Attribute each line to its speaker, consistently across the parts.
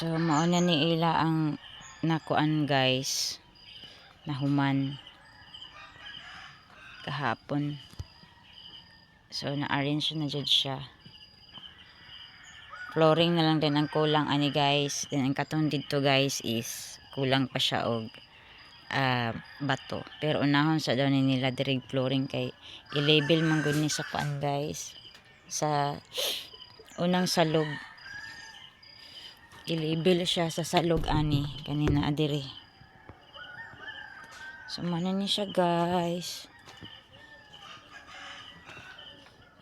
Speaker 1: So mauna ni ila ang nakuan guys, nahuman kahapon. So na-arrange na jud siya. Flooring na lang din ang kulang ani guys. Then ang katong dito guys is kulang pa siya og bato. Pero unahon sa daw ni nila direct flooring kay i-label man gud ni sa kuan guys. Sa unang salog. I-label siya sa salog ani kanina adiri. So mana ni siya guys.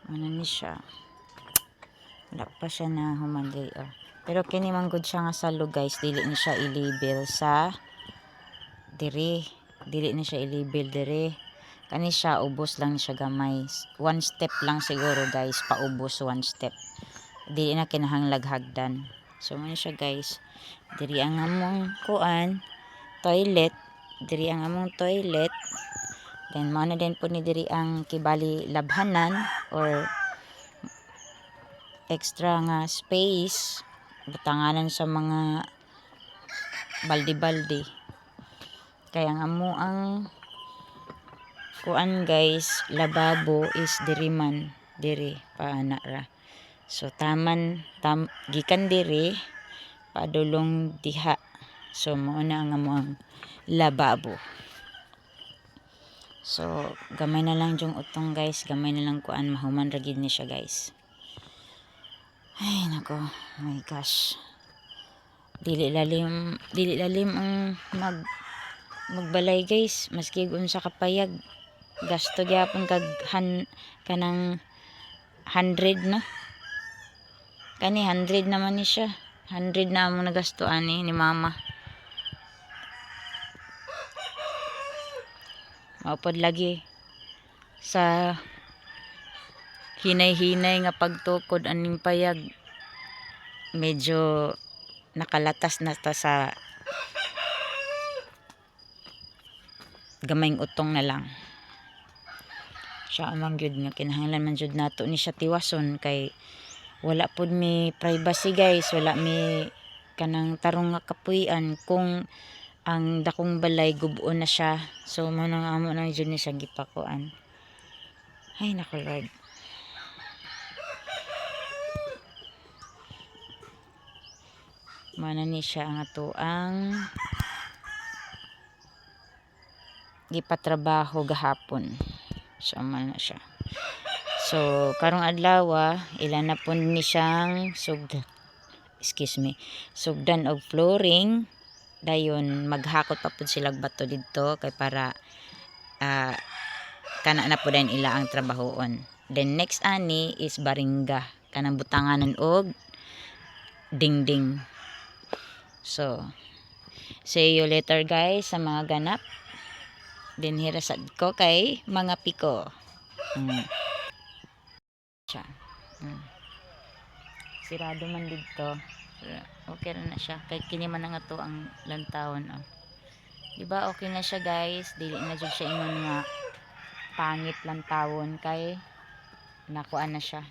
Speaker 1: Mana ni siya. Wala pa siya na humagay Pero kini man gud siya nga salog guys, dili ni siya i-label sa diri. Dili ni siya i-label diri. Kani siya ubos lang siya gamay. One step lang siguro guys, paubos one step. Dili na kinahanglag hagdan. So man siya guys. Diri ang among kuan, toilet. Diri ang among toilet. Then mao na din po ni diri ang kibali labhanan or extra nga space butanganan sa mga baldi-baldi. Kaya ang amo ang kuan guys, lababo is diri man, diri paana ra. So gikan diri padulong diha. So mao na ang amo ang lababo. So gamay na lang jung utong guys, gamay na lang kuan, mahuman ra gid ni siya guys. Ay nako, my gosh. Dili lalim ang magbalay guys, maski unsa kapayag. Gasto gyapon kag kanang 100 na. Kani 100 naman ni siya. 100 na mo nagasto ani ni mama. Maupod lagi sa hinay-hinay nga pagtukod aning payag, medyo nakalatas na ta sa gamayng utong na lang. Siya amang gyud nga kinahanglan man jud nato ni siya tiwason kay wala pud mi privacy guys, wala mi kanang tarong nga kapuy-an kung ang dakong balay gub-on na siya. So mo nang amo na jud ni siya gipakuan. Ay nako Lord. Mana ni siya ang atoang gipatrabaho gahapon. So man na siya. So karong adlaw ilan na po ni siyang sugdan og flooring. Dayon maghakot pa pud sila bato didto kay para kana na pud ila ang trabahoon. Then next ani is baringga, kanang butanganan og dingding. So see you later guys sa mga ganap. Then hirasad ko kay mga piko. Sirado man dito. Okay na siya. Kay kini man nga to ang lantawon. Diba okay na siya guys. Dili na jud siya ingon nga pangit lantawon kay nakuan na siya.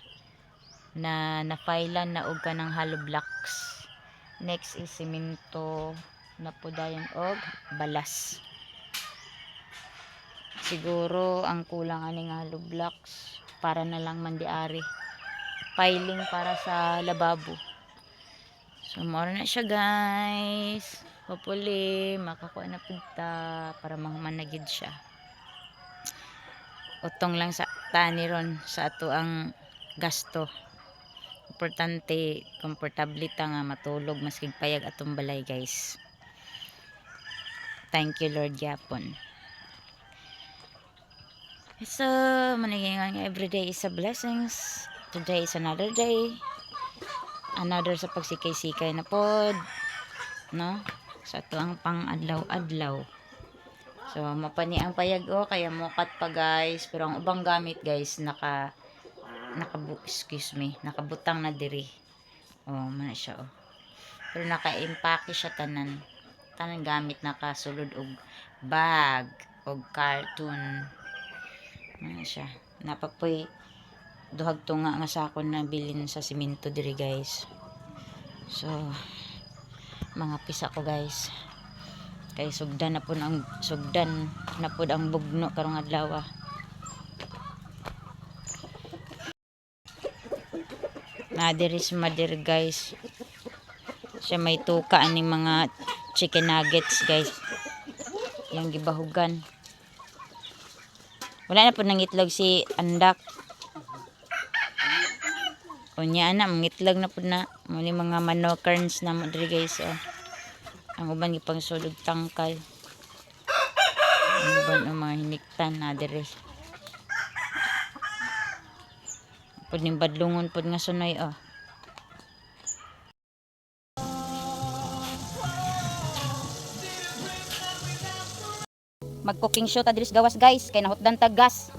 Speaker 1: Na-filean na og kanang hollow blocks. Next is semento na pudayon og balas. Siguro ang kulang ani nga hollow blocks para na lang mandiari. Piling para sa lababo. So mao na siya guys. Hopefully makakuha na punta para mahuman na gid siya. Utong lang sa tani ron sa ato ang gasto. Importante komportable ta nga matulog maski payag atong balay guys. Thank you Lord yapon. So maniging everyday is a blessings. Today is another day. Another sa pagsikay-sikay na pod, no? Sa ato ang pang-adlaw-adlaw. So mapani ang payag kaya mukat pa guys, pero ang ubang gamit guys nakabutang na diri. Man siya Pero naka-impake siya tanan gamit, nakasulod og bag og carton. Man siya. Napapoy duhag tunga nga sakon na bilin sa simento diri guys. So mga pisa ko guys. Kay sugdan na pud ang bugno karong adlaw. Na diri si mother guys. Siya may tuka aning mga chicken nuggets guys. Yang gibahugan. Wala na po nang itlog si Andak. Unya na mangitlog na po na. Muni mga manokerns na mo diri guys. Oh. Ang uban gipang sulod tangkal. Ang uban ang mga hiniktan na diri. Pud ning badlungon pud nga sunoy oh. Mag-cooking show ta diri sa gawas guys kay nahutdan ta gas.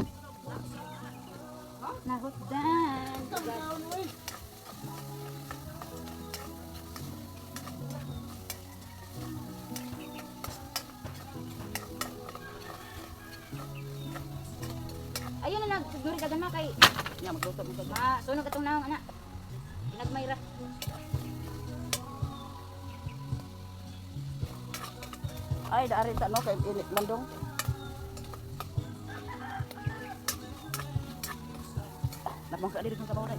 Speaker 1: Nahutdan. Ayun na nagsiguri ka ganma kay nya magluto mo ka. Sunog katong naong ana. Nagmayra.
Speaker 2: Ay, daari ta no kay init landong. Nabang ka diri sa bawray.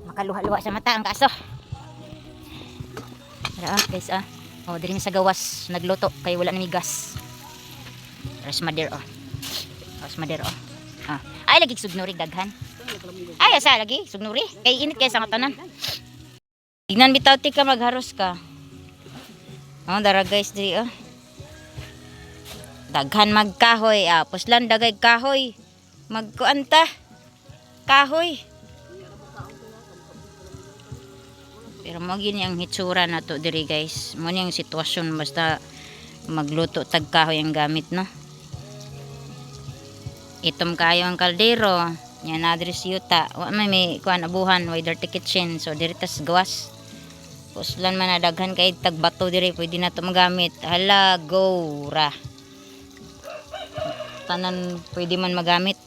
Speaker 1: Makaluha-luha sa mata ang kaso. Tara guys ah. Oh, diri sa gawas nagluto kay wala na mi gas. Ras mader oh. Ras mader oh. Ah. Ay lagi sugnuri daghan. Ay asa lagi sugnuri kay init kay sa tanan. Tignan bitaw ti ka magharos ka. Oh, dara guys diri oh. Daghan magkahoy ah. Puslan dagay kahoy. Magkuanta. Kahoy. Pero mo gini ang hitsura na to diri guys. Mo ni ang sitwasyon basta magluto tag kahoy ang gamit no. Itom kayo ang kaldero. Nya na diri si yuta. Wa may kuan abuhan way dirty kitchen. So diri tas gawas. Puslan man na daghan kay tag bato diri pwede na to magamit. Hala go ra. Tanan pwede man magamit.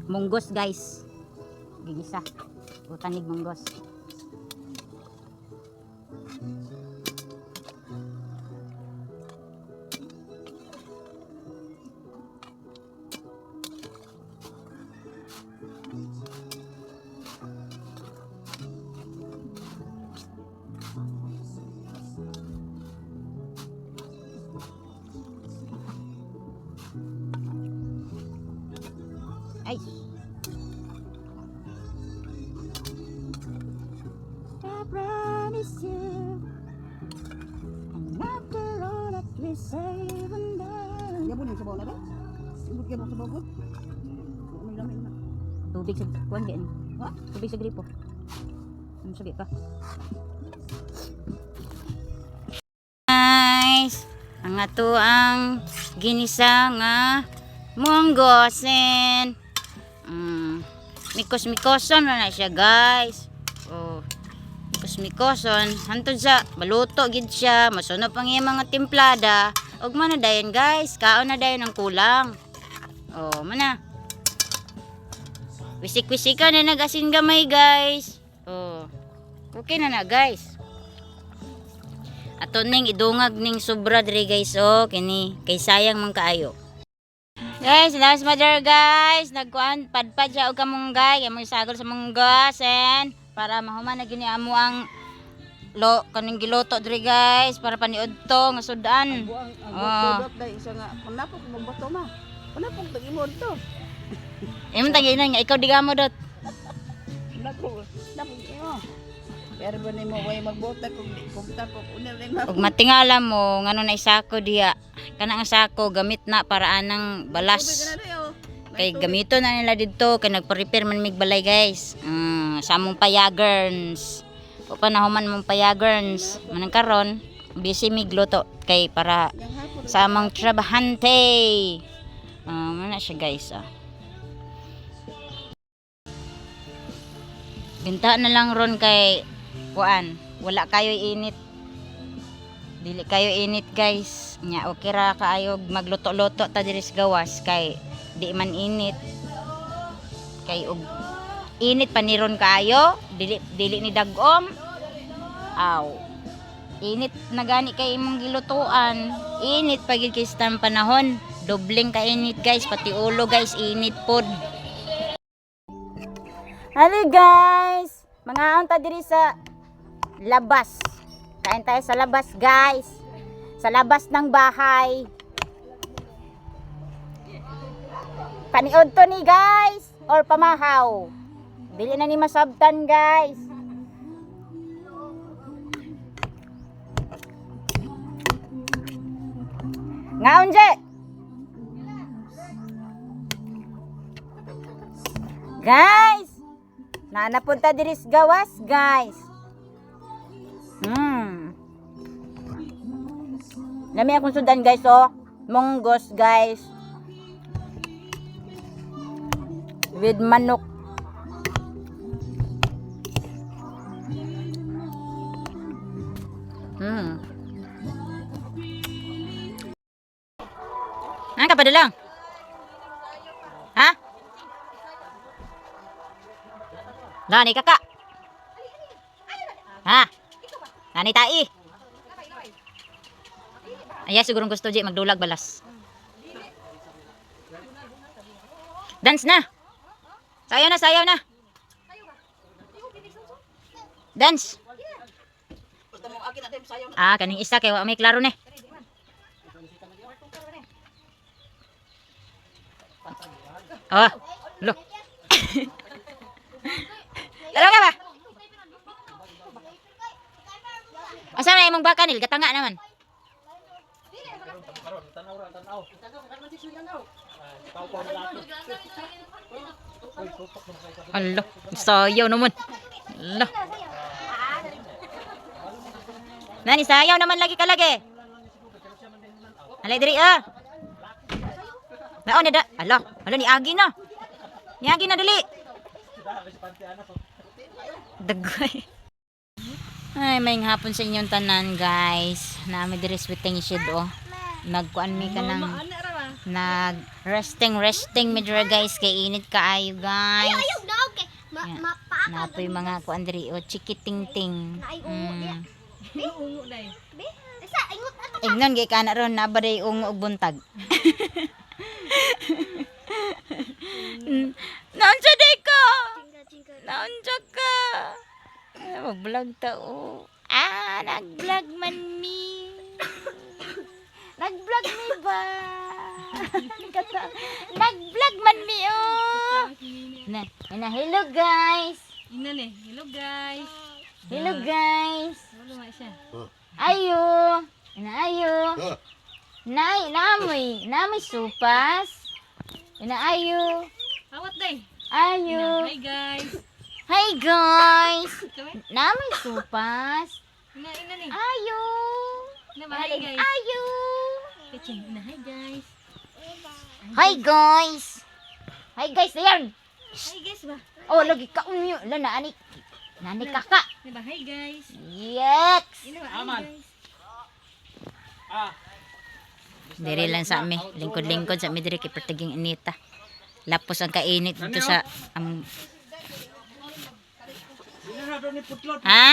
Speaker 1: Munggos guys. Gigisa. Utanig munggos. Ay. I promise you, and after all that we say and done.
Speaker 2: Ya mo ni sa bawla ba? Sibot ka mo sa bawgot. May lamin na.
Speaker 1: Tubig sa kuwan din. Ha? Tubig sa gripo. Ano sabi ka? Guys, ang ato ang ginisa nga munggosin. Mikos-mikoson na siya guys. Oh, mikos-mikoson hantod sa baluto gid siya, masuno pang iya mga timplada. Og man na dayon guys, kaon na dayon ang kulang. Oh, mana. Wisik-wisikan na nag-asin gamay guys. Oh. Okay na na guys. Ato ning idungag ning sobra diri guys oh, kini kay sayang man kaayo. Guys, last mother guys, nagkuan padpad siya og kamunggay, among sagol sa munggasen para mahuman na gini amo ang kaning giluto diri guys para paniudto nga sudan.
Speaker 2: Ang dot dai isa nga kunapok magbato ma. Kunapok tag imod to.
Speaker 1: Imong tanginan nga ikaw di mo dot.
Speaker 2: Nako, iyo. Pero ba nimo way magbota kung di kung tapok una rin
Speaker 1: Ug matingala mo ngano na isako diya. Kana nga sako gamit na para anang balas. Kay gamito na nila dito kay nagpa-repair man mig balay guys. Sa among payagerns. O panahuman mong payagerns. Manang karon busy mig luto kay para sa among trabahante. Mana siya guys Binta na lang ron kay kuan. Wala kayo init. Dili kayo init guys. Nya okay ra kaayo magluto-luto ta diri sa gawas kay di man init. Kay og init paniron kaayo, dili ni dagom. Aw. Init na gani kay imong gilutuan. Init pagid kay sa panahon. Dobling ka init guys, pati ulo guys init pod. Hello guys. Mga unta diri sa labas. Kain tayo sa labas guys. Sa labas ng bahay. Paniod to ni guys. Or pamahaw. Dili na ni masabtan guys. Ngaon je. Guys. Napunta diri sa gawas guys. Lami akong sundan guys monggos guys. With manok. Ano ka pa lang? Ha? Nani kakak? Ha? Nani tai? Aya siguro gusto di magdulag balas. Dance na. Sayaw na. Dance. Kaning isa kay wa may klaro ni. Lo. Dalaw ka ba? Asa na imong bakanil? Gatanga naman. Allah, sayaw naman. Allah. Nani sayaw naman lagi ka lagi. Alay diri Naon ni da. Allah, ni agi na. Ni agi na dali. Dagay. Ay, may hapon sa inyong tanan, guys. Nami diri sweeting shed Nagkuan mi ka ng resting mi diri guys kay init kaayo guys. Napoy mga kuan diri chikiting ting. Ignon gay kana ron nabaday ungo og buntag. Naunsa day ko? Naunsa ka? Mag-vlog ta nag-vlog man mi. Nag-vlog mi ba? Nag-vlog man mi hello guys.
Speaker 2: Hello guys.
Speaker 1: Hello guys. Ayo. Ayo. Namoy supas. Ayo.
Speaker 2: Awat day.
Speaker 1: Ayo.
Speaker 2: Hi guys.
Speaker 1: Hi guys. Namoy supas.
Speaker 2: Ina ni.
Speaker 1: Ayo.
Speaker 2: Hi guys.
Speaker 1: Ayo.
Speaker 2: Hi guys.
Speaker 1: Hi guys. Hi guys, ayan.
Speaker 2: Hi guys ba?
Speaker 1: Lagi ka unyo. Nani kaka.
Speaker 2: Diba? Hi guys.
Speaker 1: Yes.
Speaker 2: Aman.
Speaker 1: Diri lang sa amin. Lingkod-lingkod sa amin diri kay pertiging inita. Lapos ang kainit dito sa Ha?